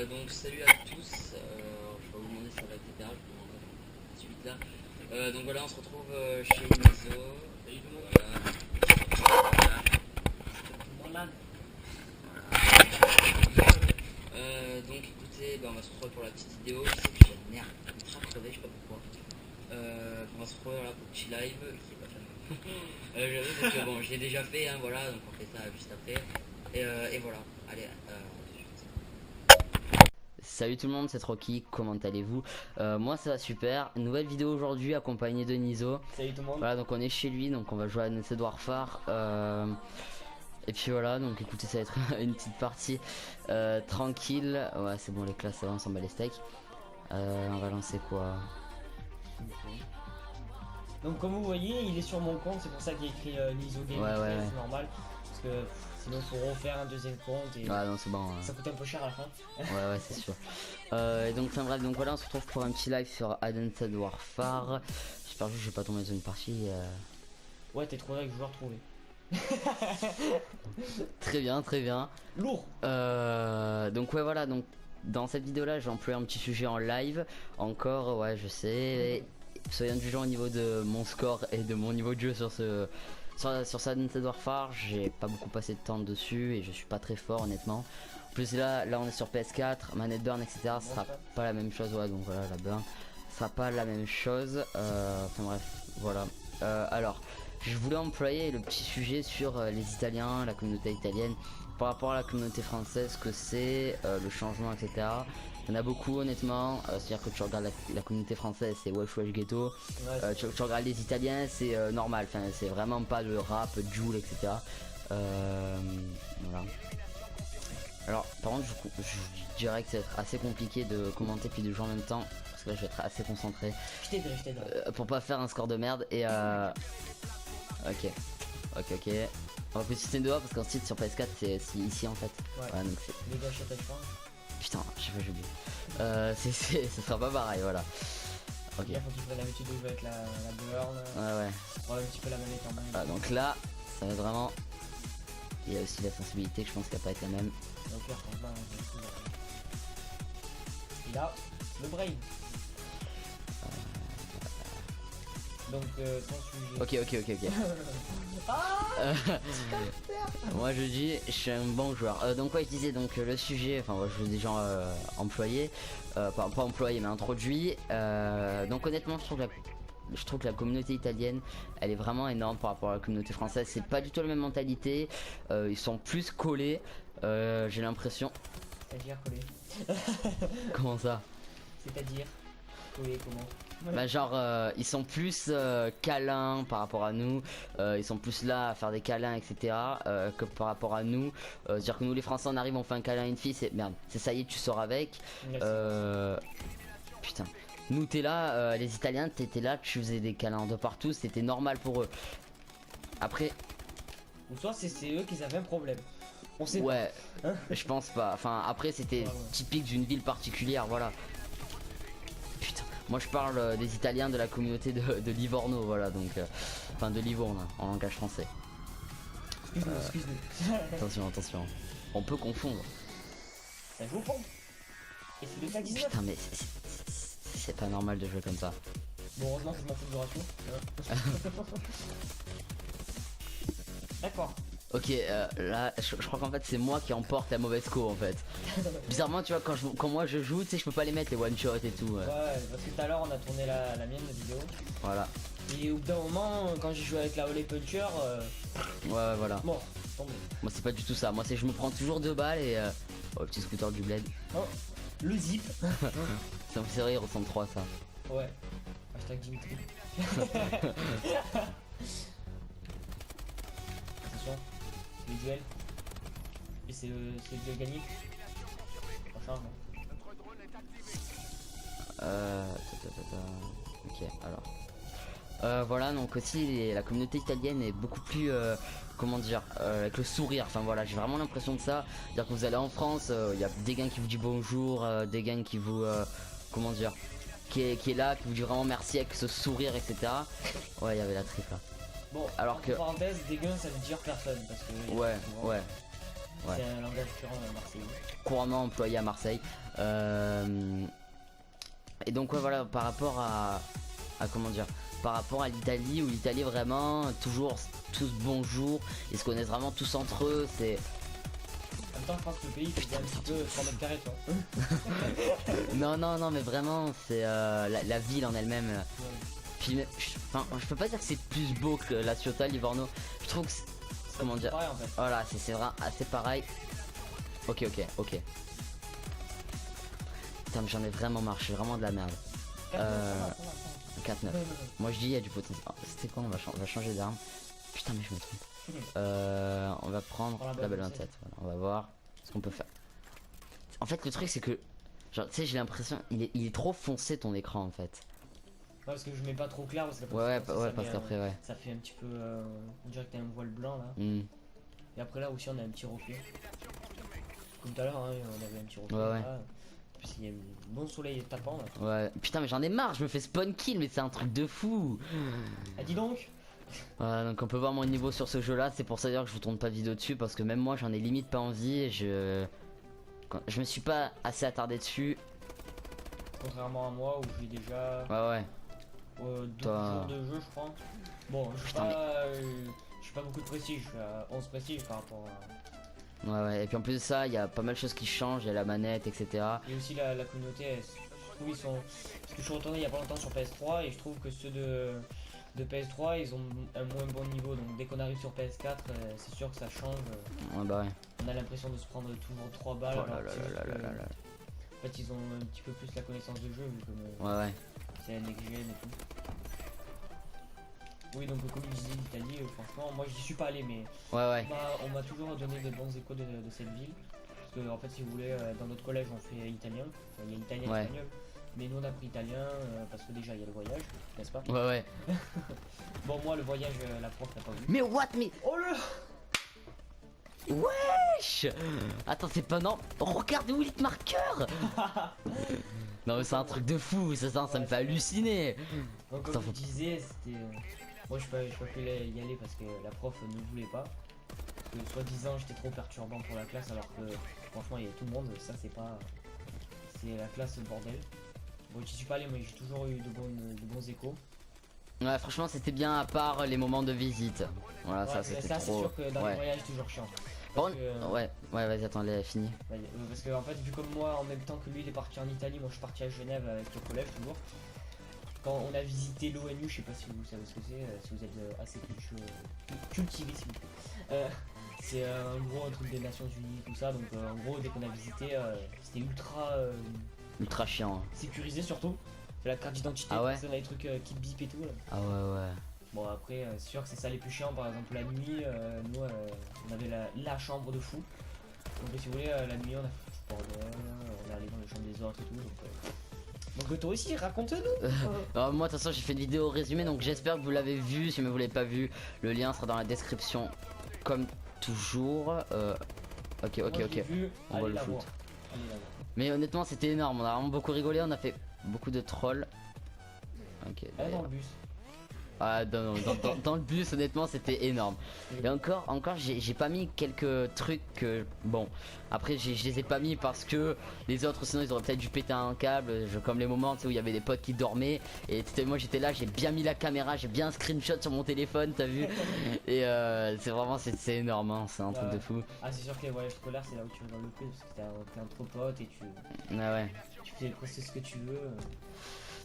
Donc salut à tous, je vais vous demander sur la TPA, je vous demande tout de suite là. Donc voilà, on se retrouve chez Nizo. Salut tout le monde. Voilà. Donc écoutez, on va se retrouver pour la petite vidéo. Je sais que j'ai le nerf ultra crevé, je sais pas pourquoi. On va se retrouver là pour le petit live qui est pas fait. J'avoue parce que bon, je l'ai déjà fait, hein, voilà, donc on fait ça juste après. Et voilà, allez. Salut tout le monde, c'est Rocky, comment allez-vous? Moi ça va super, nouvelle vidéo aujourd'hui accompagnée de Nizo. Salut tout le monde. Voilà, donc on est chez lui, donc on va jouer à Net Warfare. Et puis voilà, donc écoutez, ça va être une petite partie tranquille. Ouais, c'est bon, les classes, ça va, on s'en bat les steaks. On va lancer quoi? Donc comme vous voyez, il est sur mon compte, c'est pour ça qu'il y a écrit Nizo Game, Ouais. c'est normal. Parce que sinon il faut refaire un deuxième compte et non, c'est bon. ça coûte un peu cher à la fin. Ouais, c'est sûr. Et donc, enfin bref, donc voilà, on se retrouve pour un petit live sur Net Warfare. J'espère juste que je vais pas tomber dans une partie. Ouais, t'es trouvé avec joueur trouvé. Très bien, très bien. Lourd. Donc ouais, voilà, donc dans cette vidéo là j'ai employé un petit sujet en live. Encore, ouais, je sais. Soyez indulgents au niveau de mon score et de mon niveau de jeu sur sur Net Warfare. J'ai pas beaucoup passé de temps dessus et je suis pas très fort honnêtement. En plus là on est sur PS4, manette burn, etc. Ce sera pas la même chose, ouais, donc voilà, la burn sera pas la même chose. Enfin bref, voilà. Alors, je voulais employer le petit sujet sur les Italiens, la communauté italienne, par rapport à la communauté française, que c'est, le changement, etc. Il y en a beaucoup honnêtement, c'est-à-dire que tu regardes la communauté française, c'est wesh wesh ghetto. Tu regardes les Italiens, c'est normal, enfin c'est vraiment pas de rap, Joule, etc. Voilà. Alors par contre je dirais que ça va être assez compliqué de commenter puis de jouer en même temps, parce que là je vais être assez concentré. Je t'aiderai. Pour pas faire un score de merde et ok. On va plus système de A parce qu'ensuite sur PS4 c'est ici en fait. Ouais, donc c'est. Les gauches à pas. Putain, je sais pas, j'ai oublié. Ce sera pas pareil, voilà. Ok. Là faut qu'il prenne l'habitude de jouer avec la burn. Ouais. Un petit peu la manette en main. Ah, donc là, ça va être vraiment. Il y a aussi la sensibilité que je pense qu'elle va pas être la même. Donc là, franchement, et là, le brain. Donc ton sujet. Ok. Moi je dis, je suis un bon joueur. Donc ouais, je disais donc le sujet, enfin je l'ai déjà employé, pas employé mais introduit. Donc honnêtement je trouve que la communauté italienne elle est vraiment énorme par rapport à la communauté française. C'est pas du tout la même mentalité, ils sont plus collés, j'ai l'impression. C'est-à-dire collé. Comment ça? C'est-à-dire collé comment? Bah genre ils sont plus câlins par rapport à nous, ils sont plus là à faire des câlins, etc. Que par rapport à nous. C'est-à-dire que nous les Français on arrive, on fait un câlin à une fille, c'est merde, c'est ça y est, tu sors avec. Putain, nous t'es là, les Italiens t'étais là, tu faisais des câlins de partout, c'était normal pour eux. Après, ou soit c'est eux qui avaient un problème. On sait ouais, pas. Hein, je pense pas. Enfin après c'était typique d'une ville particulière, voilà. Putain, moi je parle des Italiens de la communauté de Livorno, voilà, donc enfin de Livourne en langage français. Excuse-nous. Attention, on peut confondre. Ça joue pompe. Et c'est 219. Putain mais c'est pas normal de jouer comme ça. Bon, heureusement que je m'en fous du ratio. D'accord. Ok, là je crois qu'en fait c'est moi qui emporte la mauvaise co en fait. Bizarrement tu vois quand moi je joue, tu sais, je peux pas les mettre les one shot et tout. Ouais, parce que tout à l'heure on a tourné la mienne de vidéo. Voilà. Et au bout d'un moment, quand j'ai joué avec la Holy Puncher, ouais voilà. Bon, tombé. Moi c'est pas du tout ça, moi c'est je me prends toujours 2 balles et oh, le petit scooter du bled. Oh, le zip. C'est vrai, il ressemble trop à ça. Ouais. Hashtag Dimitri. Attention, le duel. Et c'est le duel gagné. Prochain, non. Ok, alors. Voilà, donc aussi la communauté italienne est beaucoup plus comment dire, avec le sourire. Enfin voilà, j'ai vraiment l'impression de ça. C'est-à-dire que vous allez en France, il y a des gars qui vous disent bonjour, des gars qui vous comment dire, qui est là, qui vous dit vraiment merci avec ce sourire, etc. Ouais, il y avait la triple là. Bon, alors que parenthèse, dégueu ça veut dire personne parce que ouais, ouais. C'est un langage purement marseillais. Couramment employé à Marseille. Et donc ouais voilà, par rapport à comment dire, par rapport à l'Italie, où l'Italie vraiment toujours tous bonjour, ils se connaissent vraiment tous entre eux, c'est... En même temps je pense que le pays c'est un petit peu 3 mètres carrés toi. non mais vraiment c'est la ville en elle-même. Ouais. Puis enfin je peux pas dire que c'est plus beau que la Ciotat, Livorno. Je trouve que comment dire, pareil, en fait. voilà c'est vraiment assez pareil. Ok. Putain mais j'en ai vraiment marre, je suis vraiment de la merde. 4-9. Moi je dis il y a du potentiel. Oh, c'était quoi, on va changer d'arme. Putain mais je me trompe. On va prendre la belle 27. Voilà, on va voir ce qu'on peut faire. En fait le truc c'est que genre tu sais j'ai l'impression il est trop foncé ton écran en fait. Ouais, parce que je mets pas trop clair parce que ouais parce qu'après ouais. Ça fait un petit peu on dirait que t'as un voile blanc là. Et après là aussi on a un petit reflet. Comme tout à l'heure hein, on avait un petit reflet là. Parce qu'il y a un bon soleil tapant là. Ouais, putain mais j'en ai marre, je me fais spawn kill mais c'est un truc de fou. Ah dis donc. Voilà, donc on peut voir mon niveau sur ce jeu là, c'est pour ça d'ailleurs que je vous tourne pas vidéo dessus parce que même moi j'en ai limite pas envie et je me suis pas assez attardé dessus. Contrairement à moi où j'ai déjà 12 jours de jeu je crois. Bon je suis pas beaucoup de prestige, je suis à 11 prestige par rapport à... Ouais, et puis en plus de ça, il y a pas mal de choses qui changent, il y a la manette, etc. Et aussi la communauté, je trouve ils sont... Parce que je suis retourné il y a pas longtemps sur PS3 et je trouve que ceux de PS3 ils ont un moins bon niveau, donc dès qu'on arrive sur PS4 c'est sûr que ça change. Ouais bah ouais. On a l'impression de se prendre toujours 3 balles. Oh en fait ils ont un petit peu plus la connaissance de jeu vu que ouais. c'est next gen et tout. Oui donc comme je disais l'Italie franchement moi j'y suis pas allé mais ouais. On m'a toujours donné de bons échos de cette ville. Parce que en fait si vous voulez dans notre collège on fait italien, enfin, il y a italien et espagnol. Mais nous on a pris italien parce que déjà il y a le voyage, n'est-ce pas? Ouais. Bon moi le voyage la prof n'a pas vu. Mais what mais oh le wesh. Attends c'est pas non. Regarde où il est marqueur. Non mais c'est un truc de fou, ça me fait halluciner. Donc comme je disais c'était... Moi je peux plus y aller parce que la prof ne voulait pas. Parce que soi-disant j'étais trop perturbant pour la classe alors que franchement il y a tout le monde, ça c'est pas... C'est la classe bordel. Bon j'y suis pas allé mais j'ai toujours eu de bons échos. Ouais franchement c'était bien à part les moments de visite. Voilà ça c'était trop... c'est sûr que dans les voyages c'est toujours chiant. Ouais vas-y attends fini. Parce que en fait vu comme moi en même temps que lui il est parti en Italie, moi je suis parti à Genève avec le collège toujours. Quand on a visité l'ONU, je sais pas si vous savez ce que c'est, si vous êtes assez cultivé s'il vous plaît. C'est un gros un truc des Nations Unies tout ça, donc en gros dès qu'on a visité c'était ultra chiant. Sécurisé surtout. La carte d'identité, on a les trucs qui bip et tout là. Ah ouais. Bon après c'est sûr que c'est ça les plus chiants, par exemple la nuit, nous on avait la chambre de fou. Donc si vous voulez la nuit on a fait du bordel, on est allé dans les chambres des autres et tout donc toi aussi raconte-nous. Moi de toute façon j'ai fait une vidéo résumée donc j'espère que vous l'avez vu. Si vous l'avez pas vu, le lien sera dans la description comme toujours. Ok. On va le foot. Mais honnêtement c'était énorme, on a vraiment beaucoup rigolé, on a fait beaucoup de trolls. Ok. Dans le bus. Ah dans le bus honnêtement c'était énorme. Et encore j'ai pas mis quelques trucs que bon après je les ai pas mis parce que les autres sinon ils auraient peut-être dû péter un câble, comme les moments où il y avait des potes qui dormaient et moi j'étais là, j'ai bien mis la caméra, j'ai bien un screenshot sur mon téléphone, t'as vu. Et c'est vraiment c'est énorme hein, c'est un truc de fou. Ah c'est sûr que les voyages scolaires c'est là où tu rigoles le plus parce que t'es entre potes et tu fais ce que tu veux.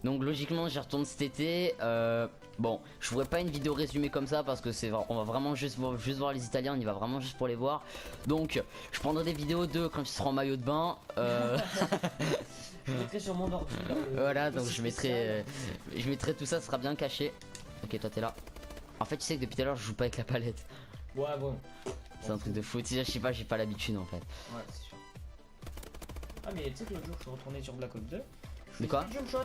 Donc logiquement j'y retourne cet été. Bon je ferai pas une vidéo résumée comme ça parce que on va vraiment juste voir les Italiens, on y va vraiment juste pour les voir. Donc je prendrai des vidéos d'eux quand ils seront en maillot de bain. Je mettrai sur mon ordi. Voilà donc je mettrai tout ça, sera bien caché. Ok toi t'es là. En fait tu sais que depuis tout à l'heure je joue pas avec la palette. Ouais bon. C'est un truc de fou, je sais pas, j'ai pas l'habitude en fait. Ouais c'est sûr. Ah mais tu sais que l'autre jour je suis retourné sur Black Ops 2. De quoi? Jump shot.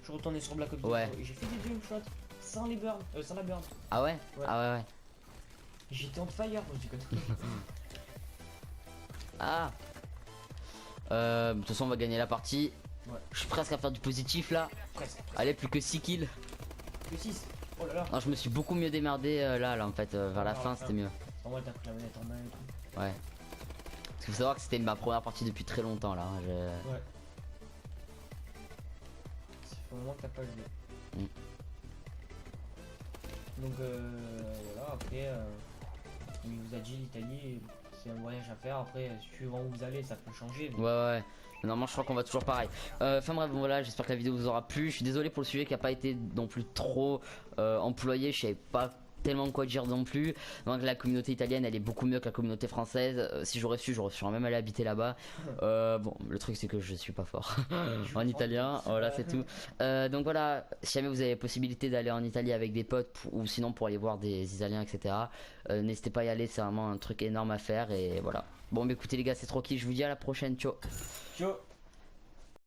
Je suis retourné sur Black Ops 2 et j'ai fait des jump shots. sans les burns, sans la burn. Ah ouais, Ouais. Ah ouais, ouais. J'étais on fire, je déconne. Ah de toute façon on va gagner la partie. Ouais. Je suis presque à faire du positif là. Presque. Allez, plus que 6 kills. Que 6. Oh là là. Non, je me suis beaucoup mieux démerdé là en fait, vers la Ah, fin enfin. c'était mieux. En vrai, t'as pris la manette en main et tout. Ouais. Parce qu'il faut savoir que c'était ma première partie depuis très longtemps là. Ouais. C'est au moment que t'as pas joué. Mm. Donc voilà, après, il vous a dit l'Italie, c'est un voyage à faire. Après, suivant où vous allez, ça peut changer. Ouais, ouais. Normalement, je crois qu'on va toujours pareil. Enfin bref, bon, voilà, j'espère que la vidéo vous aura plu. Je suis désolé pour le sujet qui a pas été non plus trop employé. Je savais pas tellement quoi dire non plus. Donc la communauté italienne, elle est beaucoup mieux que la communauté française. Si j'aurais su, j'aurais sûrement même allé habiter là-bas. Bon, le truc c'est que je suis pas fort en italien. Voilà, c'est tout. Donc voilà, si jamais vous avez la possibilité d'aller en Italie avec des potes ou sinon pour aller voir des Italiens, etc. N'hésitez pas à y aller. C'est vraiment un truc énorme à faire et voilà. Bon, bah écoutez les gars, c'est trop kiff. Je vous dis à la prochaine. Ciao. Ciao.